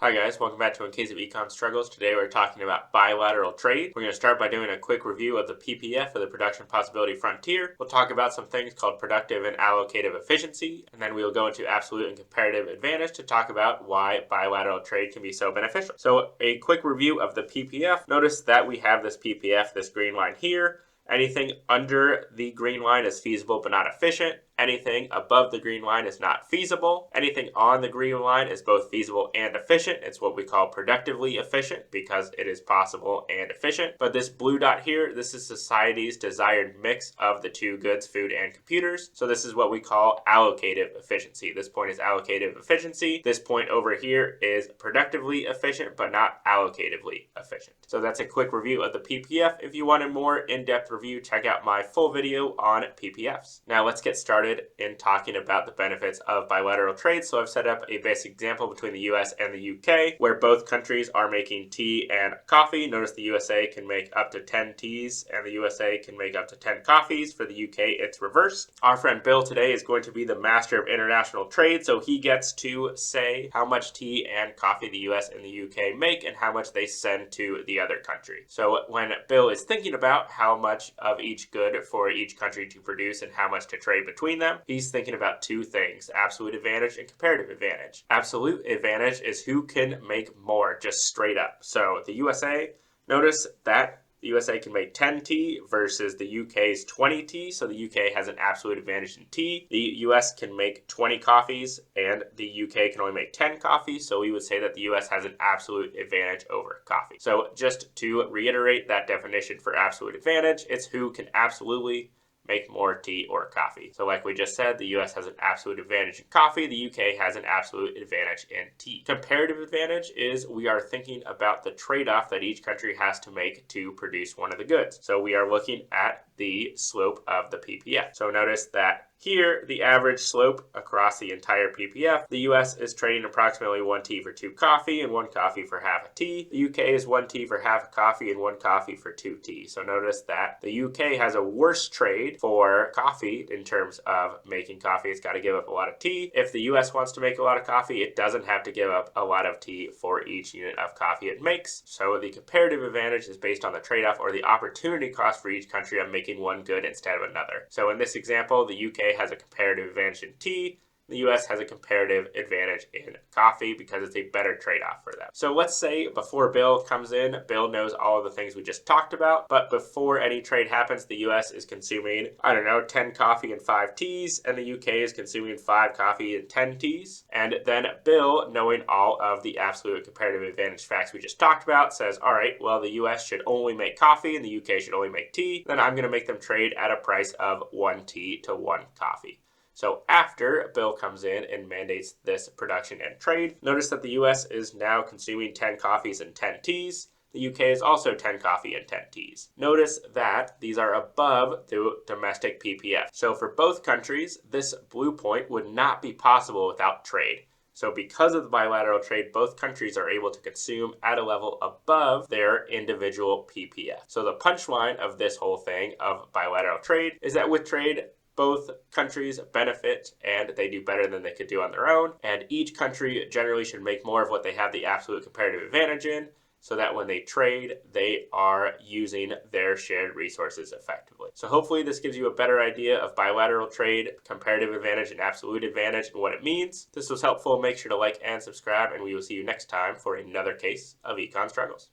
Hi guys, welcome back to In Case of Econ Struggles. Today we're talking about bilateral trade. We're going to start by doing a quick review of the PPF, or the Production Possibility Frontier. We'll talk about some things called productive and allocative efficiency, and then we'll go into absolute and comparative advantage to talk about why bilateral trade can be so beneficial. So a quick review of the PPF. Notice that we have this PPF, this green line here. Anything under the green line is feasible but not efficient. Anything above the green line is not feasible. Anything on the green line is both feasible and efficient. It's what we call productively efficient because it is possible and efficient. But this blue dot here, this is society's desired mix of the two goods, food and computers. So this is what we call allocative efficiency. This point is allocative efficiency. This point over here is productively efficient but not allocatively efficient. So that's a quick review of the PPF. If you want a more in-depth review, check out my full video on PPFs. Now let's get started in talking about the benefits of bilateral trade. So I've set up a basic example between the US and the UK where both countries are making tea and coffee. Notice the USA can make up to 10 teas and the USA can make up to 10 coffees. For the UK, it's reversed. Our friend Bill today is going to be the master of international trade, so he gets to say how much tea and coffee the US and the UK make and how much they send to the other country. So when Bill is thinking about how much of each good for each country to produce and how much to trade between them, he's thinking about two things: absolute advantage and comparative advantage. Absolute advantage is who can make more, just straight up. So the USA, notice that the USA can make 10 tea versus the UK's 20 tea, so the UK has an absolute advantage in tea. The US can make 20 coffees and the UK can only make 10 coffees, so we would say that the US has an absolute advantage over coffee. So just to reiterate that definition for absolute advantage, it's who can absolutely make more tea or coffee. So like we just said, the US has an absolute advantage in coffee, the UK has an absolute advantage in tea. Comparative advantage is we are thinking about the trade-off that each country has to make to produce one of the goods. So we are looking at the slope of the PPF. So notice that here, the average slope across the entire PPF, the US is trading approximately 1 tea for 2 coffee and 1 coffee for half a tea. The UK is 1 tea for half a coffee and 1 coffee for 2 tea. So notice that the UK has a worse trade for coffee in terms of making coffee. It's got to give up a lot of tea. If the US wants to make a lot of coffee, it doesn't have to give up a lot of tea for each unit of coffee it makes. So the comparative advantage is based on the trade-off or the opportunity cost for each country of making one good instead of another. So in this example, the UK has a comparative advantage in tea. The US has a comparative advantage in coffee because it's a better trade-off for them. So let's say before Bill comes in, Bill knows all of the things we just talked about, but before any trade happens, the US is consuming, 10 coffee and 5 teas, and the UK is consuming 5 coffee and 10 teas. And then Bill, knowing all of the absolute and comparative advantage facts we just talked about, says, all right, well, the US should only make coffee and the UK should only make tea. Then I'm going to make them trade at a price of 1 tea to 1 coffee. So after Bill comes in and mandates this production and trade, notice that the US is now consuming 10 coffees and 10 teas. The UK is also 10 coffee and 10 teas. Notice that these are above the domestic PPF. So for both countries, this blue point would not be possible without trade. So because of the bilateral trade, both countries are able to consume at a level above their individual PPF. So the punchline of this whole thing of bilateral trade is that with trade, both countries benefit and they do better than they could do on their own. And each country generally should make more of what they have the absolute comparative advantage in, so that when they trade, they are using their shared resources effectively. So hopefully this gives you a better idea of bilateral trade, comparative advantage, and absolute advantage and what it means. If this was helpful, make sure to like and subscribe, and we will see you next time for another case of Econ Struggles.